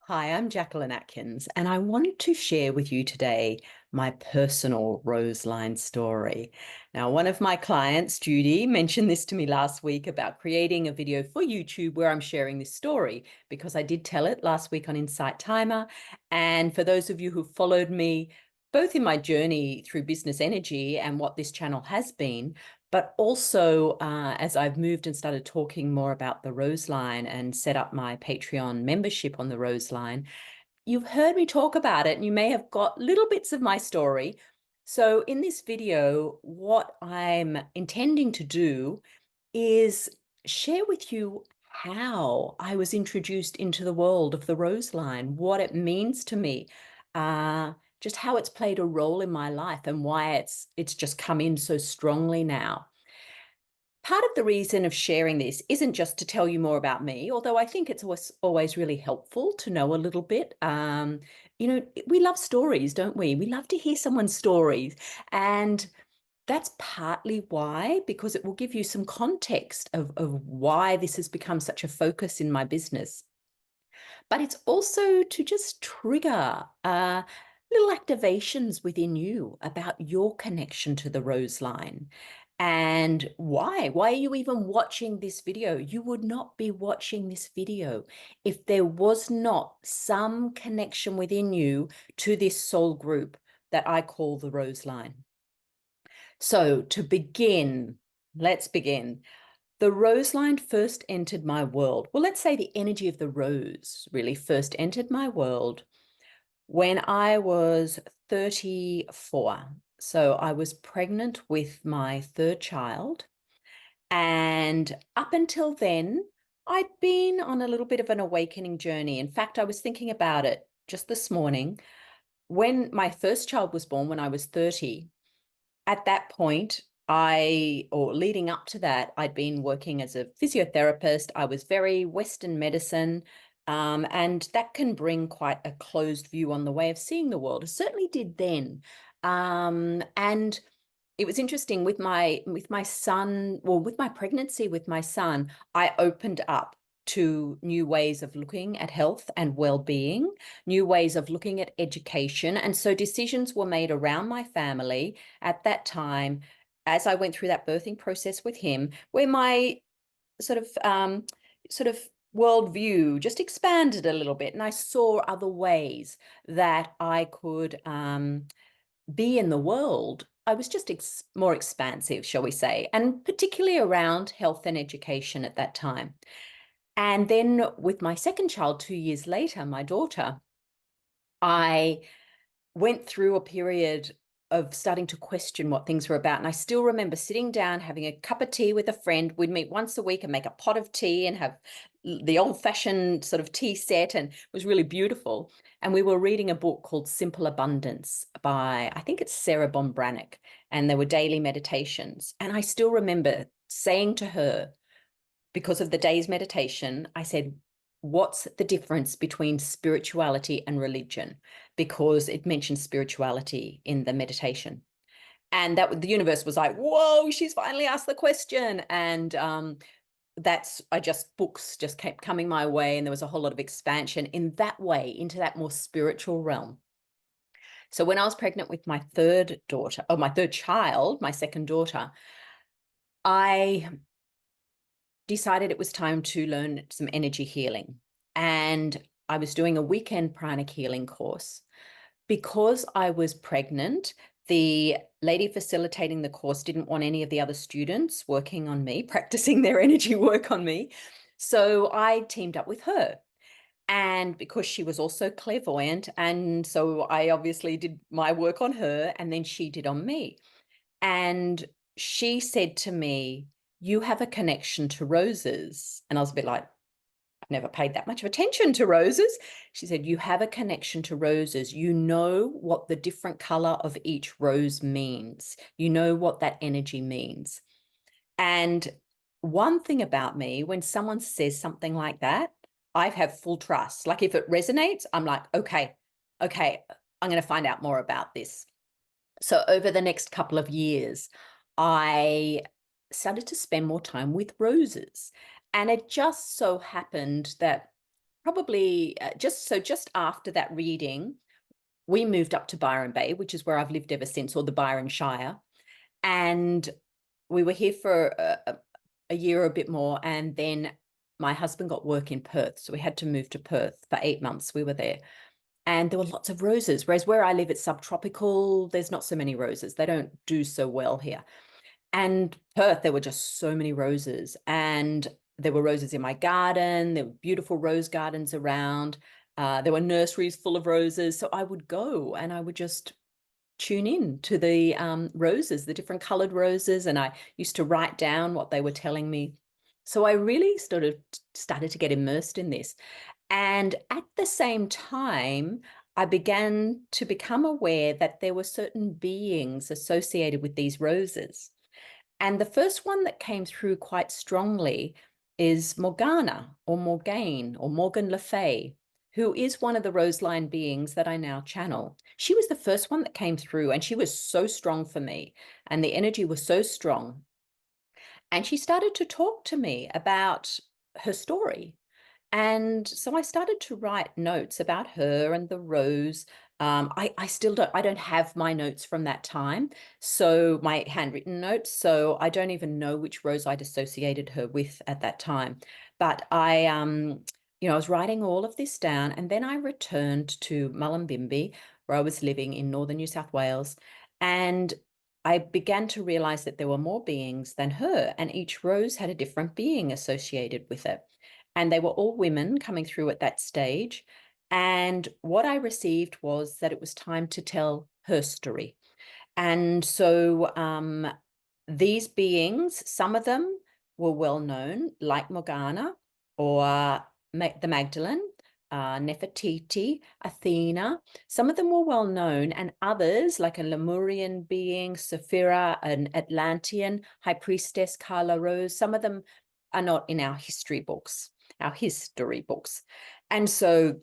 Hi, I'm Jacquelyn Atkins, and I wanted to share with you today my personal Roseline story. Now, one of my clients, Judy, mentioned this to me last week about creating a video for YouTube where I'm sharing this story because I did tell it last week on Insight Timer. And for those of you who followed me, both in my journey through business energy and what this channel has been, but also as I've moved and started talking more about the Roseline and set up my Patreon membership on the Roseline, you've heard me talk about it and you may have got little bits of my story. So in this video, what I'm intending to do is share with you how I was introduced into the world of the Roseline, what it means to me, just how it's played a role in my life and why it's just come in so strongly now. Part of the reason of sharing this isn't just to tell you more about me, although I think it's always really helpful to know a little bit. We love stories, don't we? We love to hear someone's stories. And that's partly why, because it will give you some context of why this has become such a focus in my business. But it's also to just trigger little activations within you about your connection to the Roseline. And why? Why are you even watching this video? You would not be watching this video if there was not some connection within you to this soul group that I call the Roseline. So to begin, let's begin. The Roseline first entered my world. Well, let's say the energy of the rose really first entered my world when I was 34. So I was pregnant with my third child. And up until then, I'd been on a little bit of an awakening journey. In fact, I was thinking about it just this morning. When my first child was born, when I was 30, at that point, or leading up to that, I'd been working as a physiotherapist. I was very Western medicine, and that can bring quite a closed view on the way of seeing the world. It certainly did then. And it was interesting with my son, well, with my pregnancy with my son, I opened up to new ways of looking at health and well-being, new ways of looking at education. And so decisions were made around my family at that time as I went through that birthing process with him, where my sort of sort of worldview just expanded a little bit. And I saw other ways that I could be in the world. I was just more expansive, shall we say, and particularly around health and education at that time. And then with my second child, 2 years later, my daughter, I went through a period of starting to question what things were about. And I still remember sitting down, having a cup of tea with a friend. We'd meet once a week and make a pot of tea and have the old-fashioned sort of tea set, and it was really beautiful. And we were reading a book called Simple Abundance by, I think it's Sarah Bombranick, and there were daily meditations. And I still remember saying to her, because of the day's meditation, I said, what's the difference between spirituality and religion? Because it mentions spirituality in the meditation. And that the universe was like, whoa, she's finally asked the question. And books just kept coming my way. And there was a whole lot of expansion in that way into that more spiritual realm. So when I was pregnant with my third daughter, or my third child, my second daughter, I decided it was time to learn some energy healing. And I was doing a weekend pranic healing course. Because I was pregnant, the lady facilitating the course didn't want any of the other students working on me, practicing their energy work on me. So I teamed up with her. And because she was also clairvoyant, and so I obviously did my work on her, and then she did on me. And she said to me, you have a connection to roses. And I was a bit like, I've never paid that much of attention to roses. She said, you have a connection to roses. You know what the different color of each rose means. You know what that energy means. And one thing about me, when someone says something like that, I have full trust. Like if it resonates, I'm like, okay, I'm going to find out more about this. So over the next couple of years, I started to spend more time with roses. And it just so happened that probably just after that reading, we moved up to Byron Bay, which is where I've lived ever since, or the Byron Shire. And we were here for a year or a bit more. And then my husband got work in Perth. So we had to move to Perth for 8 months. We were there. And there were lots of roses. Whereas where I live, it's subtropical. There's not so many roses. They don't do so well here. And Perth, there were just so many roses. And there were roses in my garden. There were beautiful rose gardens around. There were nurseries full of roses. So I would go and I would just tune in to the roses, the different colored roses. And I used to write down what they were telling me. So I really sort of started to get immersed in this. And at the same time, I began to become aware that there were certain beings associated with these roses. And the first one that came through quite strongly is Morgana or Morgane or Morgan Le Fay, who is one of the Roseline beings that I now channel. She was the first one that came through, and she was so strong for me, and the energy was so strong. And she started to talk to me about her story. And so I started to write notes about her and the rose. I still don't have my notes from that time. So my handwritten notes. So I don't even know which rose I'd associated her with at that time. But I was writing all of this down, and then I returned to Mullumbimby, where I was living in northern New South Wales. And I began to realize that there were more beings than her, and each rose had a different being associated with it. And they were all women coming through at that stage. And what I received was that it was time to tell her story. And so these beings, some of them were well known, like Morgana or the Magdalene, Nefertiti, Athena. Some of them were well known, and others, like a Lemurian being, Saphira, an Atlantean, High Priestess, Carla Rose, some of them are not in our history books. And so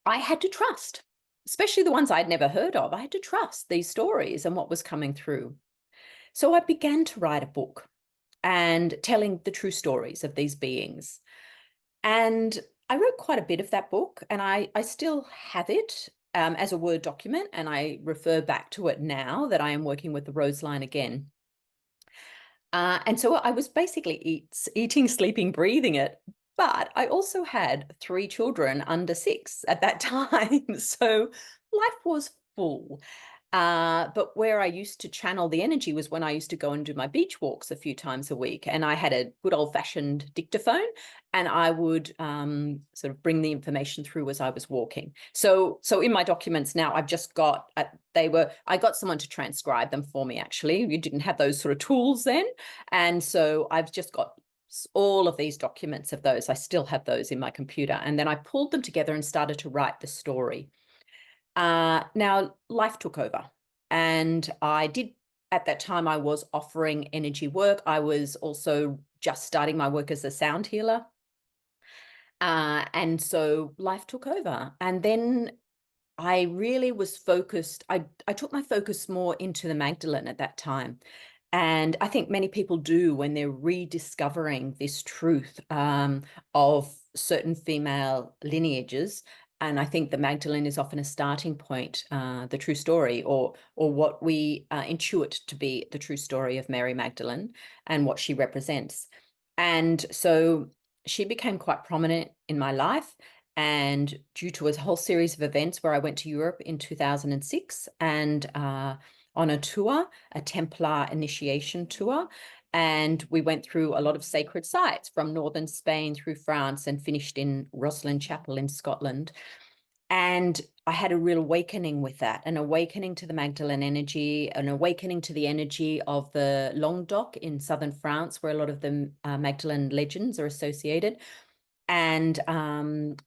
I had to trust, especially the ones I'd never heard of. I had to trust these stories and what was coming through. So I began to write a book and telling the true stories of these beings. And I wrote quite a bit of that book, and I still have it as a Word document, and I refer back to it now that I am working with the Roseline again. And so I was basically eating, sleeping, breathing it. But I also had 3 children under 6 at that time. So life was full. But where I used to channel the energy was when I used to go and do my beach walks a few times a week. And I had a good old-fashioned dictaphone, and I would sort of bring the information through as I was walking. So in my documents now, I've just got, I got someone to transcribe them for me, actually. You didn't have those sort of tools then. And so I've just got all of these documents of those. I still have those in my computer. And then I pulled them together and started to write the story. Now, life took over, and I did, at that time, I was offering energy work. I was also just starting my work as a sound healer. And so life took over. And then I really was focused. I took my focus more into the Magdalene at that time. And I think many people do when they're rediscovering this truth of certain female lineages. And I think the Magdalene is often a starting point, the true story, or what we intuit to be the true story of Mary Magdalene and what she represents. And so she became quite prominent in my life. And due to a whole series of events where I went to Europe in 2006 and on a tour, a Templar initiation tour. And we went through a lot of sacred sites from northern Spain through France and finished in Rosslyn Chapel in Scotland. And I had a real awakening with that, an awakening to the Magdalene energy, an awakening to the energy of the Languedoc in southern France, where a lot of the Magdalene legends are associated, and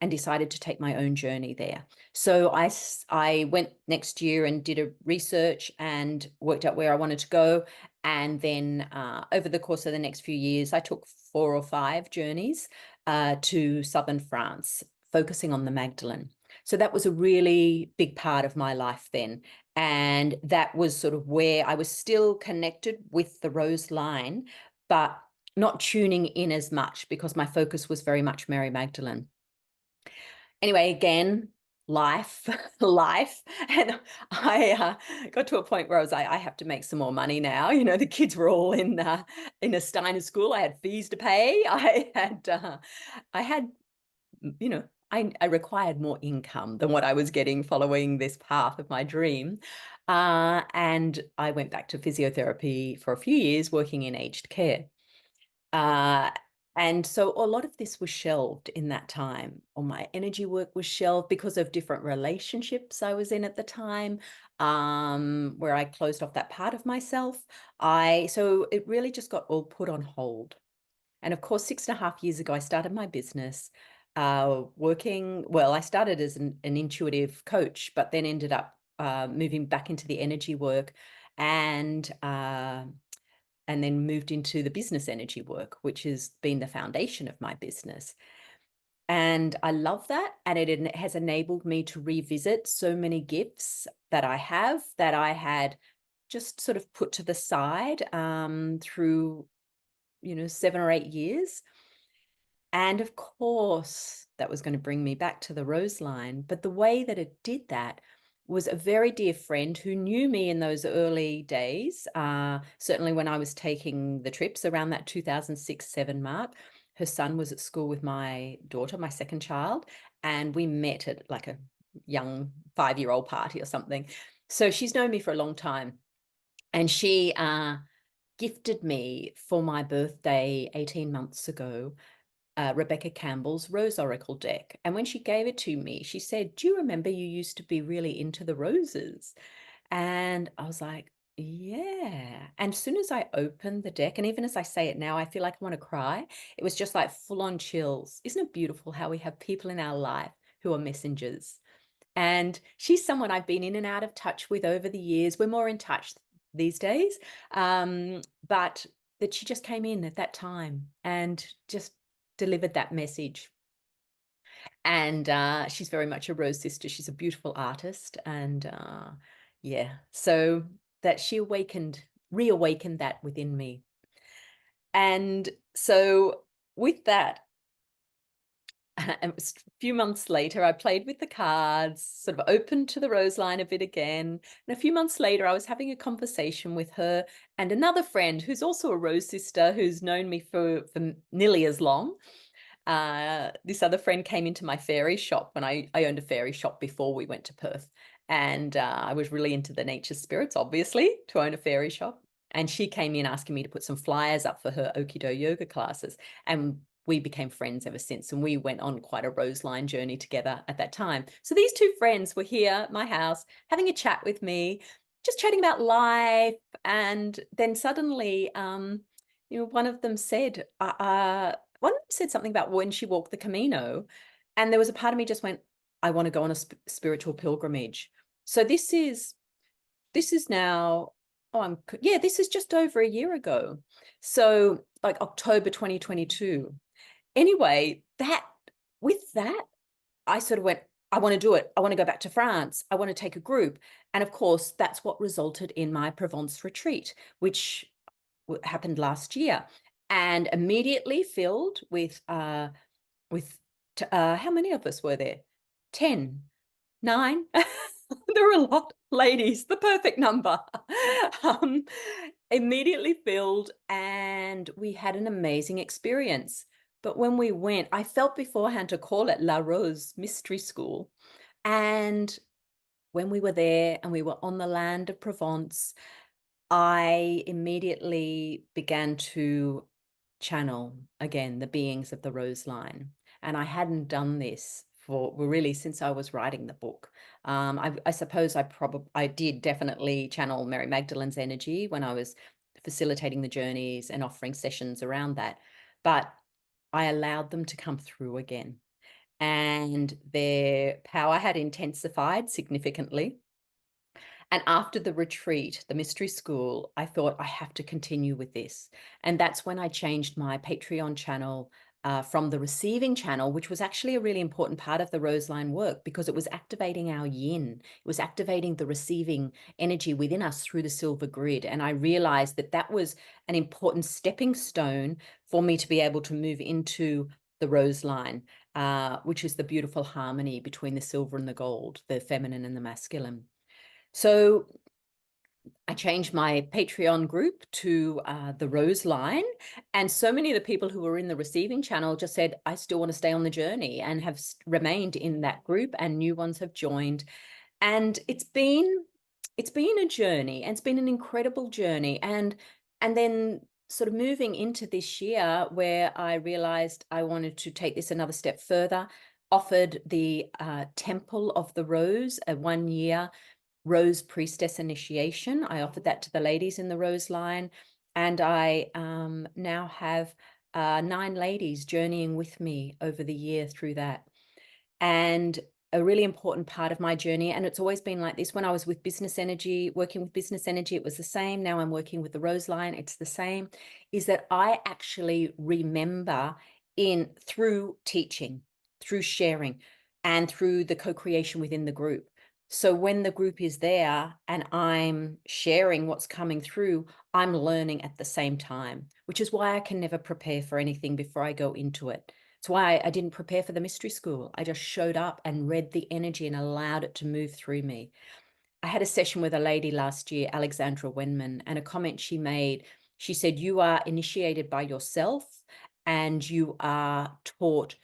decided to take my own journey there. So I went next year and did a research and worked out where I wanted to go. And then over the course of the next few years, I took 4 or 5 journeys to southern France, focusing on the Magdalene. So that was a really big part of my life then. And that was sort of where I was still connected with the Rose line, but not tuning in as much because my focus was very much Mary Magdalene. Anyway, again, life, life. And I got to a point where I was like, I have to make some more money now. You know, the kids were all in a Steiner school. I had fees to pay. I had, you know, I required more income than what I was getting following this path of my dream. And I went back to physiotherapy for a few years, working in aged care. Uh, and so a lot of this was shelved in that time. All my energy work was shelved because of different relationships I was in at the time, where I closed off that part of myself. So it really just got all put on hold. And of course, 6.5 years ago, I started my business, well, I started as an intuitive coach, but then ended up moving back into the energy work, and and then moved into the business energy work, which has been the foundation of my business. And I love that. And it has enabled me to revisit so many gifts that I have that I had just sort of put to the side through, 7 or 8 years. And of course, that was going to bring me back to the rose line. But the way that it did that was a very dear friend who knew me in those early days, certainly when I was taking the trips around that 2006-7 mark. Her son was at school with my daughter, my second child, and we met at like a young 5-year-old party or something. So she's known me for a long time. And she gifted me for my birthday 18 months ago Rebecca Campbell's Rose Oracle deck. And when she gave it to me, she said, "Do you remember you used to be really into the roses?" And I was like, yeah. And as soon as I opened the deck, and even as I say it now, I feel like I want to cry. It was just like full on chills. Isn't it beautiful how we have people in our life who are messengers? And she's someone I've been in and out of touch with over the years. We're more in touch these days. But that she just came in at that time and just delivered that message. And she's very much a Rose sister. She's a beautiful artist. And yeah, so that she reawakened that within me. And so with that, and it was a few months later, I played with the cards, sort of opened to the rose line a bit again. And a few months later, I was having a conversation with her and another friend who's also a rose sister who's known me for nearly as long. This other friend came into my fairy shop when I owned a fairy shop before we went to Perth. And I was really into the nature spirits, obviously, to own a fairy shop. And she came in asking me to put some flyers up for her Okido yoga classes. And we became friends ever since. And we went on quite a roseline journey together at that time. So these two friends were here at my house having a chat with me, just chatting about life. And then suddenly, one of them said, something about when she walked the Camino, and there was a part of me just went, I want to go on a spiritual pilgrimage. So this is now, this is just over a year ago. So like October 2022. Anyway, with that, I sort of went, I want to do it. I want to go back to France. I want to take a group. And of course, that's what resulted in my Provence retreat, which happened last year, and immediately filled with how many of us were there? 10, 9. There were a lot, ladies, the perfect number. um, Immediately filled, and we had an amazing experience. But when we went, I felt beforehand to call it La Rose Mystery School. And when we were there and we were on the land of Provence, I immediately began to channel again the beings of the rose line. And I hadn't done this for really since I was writing the book. I suppose I did definitely channel Mary Magdalene's energy when I was facilitating the journeys and offering sessions around that. But I allowed them to come through again. And their power had intensified significantly. And after the retreat, the mystery school, I thought I have to continue with this. And that's when I changed my Patreon channel from the receiving channel, which was actually a really important part of the Roseline work because it was activating our yin. It was activating the receiving energy within us through the silver grid. And I realized that that was an important stepping stone for me to be able to move into the Roseline. which is the beautiful harmony between the silver and the gold, the feminine and the masculine. So I changed my Patreon group to the Rose Line. And so many of the people who were in the receiving channel just said, I still want to stay on the journey, and have remained in that group, and new ones have joined. And it's been a journey, and it's been an incredible journey. And then sort of moving into this year, where I realized I wanted to take this another step further, offered the Temple of the Rose, a 1-year Rose Priestess initiation. I offered that to the ladies in the Rose Line, and I now have 9 ladies journeying with me over the year through that. And a really important part of my journey, and it's always been like this. When I was with Business Energy, working with Business Energy, it was the same. Now I'm working with the Rose Line, it's the same, is that I actually remember through teaching, through sharing, and through the co-creation within the group. So when the group is there and I'm sharing what's coming through, I'm learning at the same time, which is why I can never prepare for anything before I go into it. It's why I didn't prepare for the mystery school. I just showed up and read the energy and allowed it to move through me. I had a session with a lady last year, Alexandra Wenman, and a comment she made, she said, you are initiated by yourself, and you are taught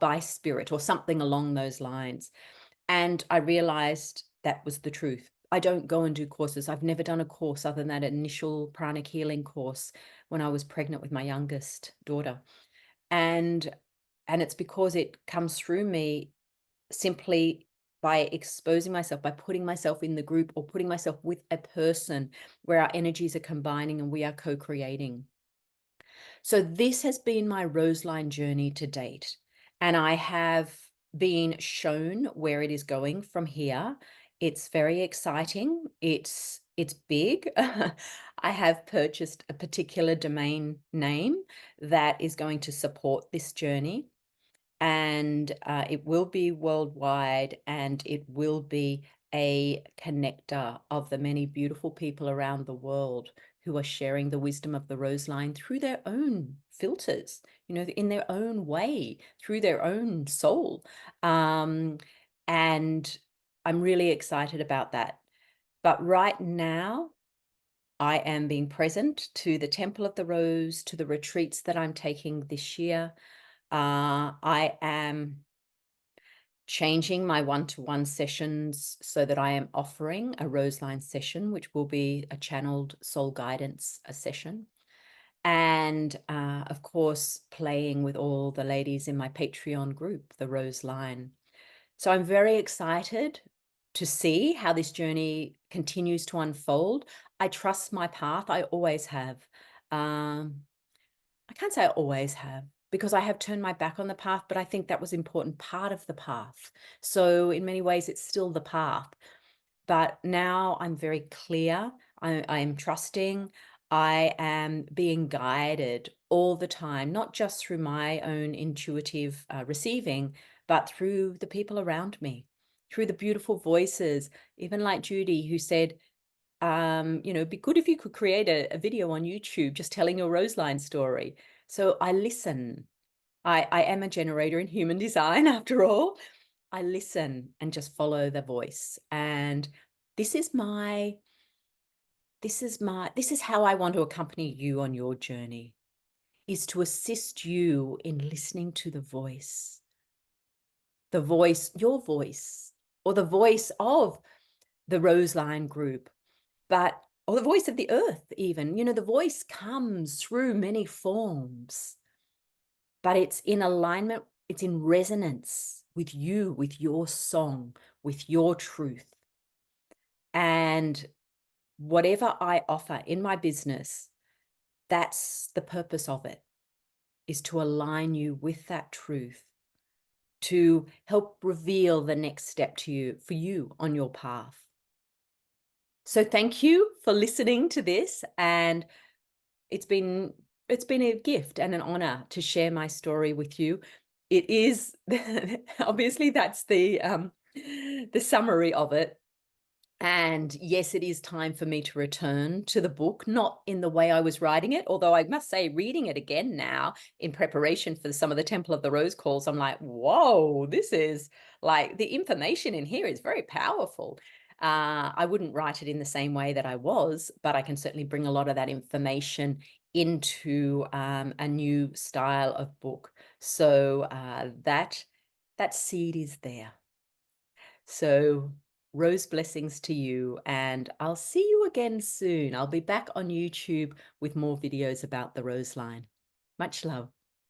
by spirit, or something along those lines. And I realized that was the truth. I don't go and do courses. I've never done a course other than that initial pranic healing course when I was pregnant with my youngest daughter. And it's because it comes through me simply by exposing myself, by putting myself in the group, or putting myself with a person where our energies are combining and we are co-creating. So this has been my Roseline journey to date, and I have been shown where it is going from here. It's very exciting. It's big. I have purchased a particular domain name that is going to support this journey, and it will be worldwide, and it will be a connector of the many beautiful people around the world who are sharing the wisdom of the Rose Line through their own filters, in their own way, through their own soul. And I'm really excited about that. But right now, I am being present to the Temple of the Rose, to the retreats that I'm taking this year. I am changing my one-to-one sessions so that I am offering a Roseline session, which will be a channeled soul guidance session. And of course, playing with all the ladies in my Patreon group, the Rose Line. So I'm very excited to see how this journey continues to unfold. I trust my path. I always have. I can't say I always have, because I have turned my back on the path, but I think that was an important part of the path. So in many ways, it's still the path. But now I'm very clear. I am trusting. I am being guided all the time, not just through my own intuitive receiving, but through the people around me, through the beautiful voices, even like Judy, who said, it'd be good if you could create a video on YouTube just telling your Roseline story. So I listen. I am a generator in human design, after all. I listen and just follow the voice. And this is how I want to accompany you on your journey, is to assist you in listening to the voice, your voice, or the voice of the Roseline group, or the voice of the earth even. The voice comes through many forms, but it's in alignment, it's in resonance with you, with your song, with your truth. And whatever I offer in my business, that's the purpose of it, is to align you with that truth, to help reveal the next step for you on your path. So thank you for listening to this, and it's been a gift and an honor to share my story with you. It is obviously that's the summary of it. And yes, it is time for me to return to the book, not in the way I was writing it, although I must say, reading it again now in preparation for some of the Temple of the Rose calls, I'm like, whoa, this is like the information in here is very powerful. I wouldn't write it in the same way that I was, but I can certainly bring a lot of that information into a new style of book. So that seed is there. So, rose blessings to you, and I'll see you again soon. I'll be back on YouTube with more videos about the rose line. Much love.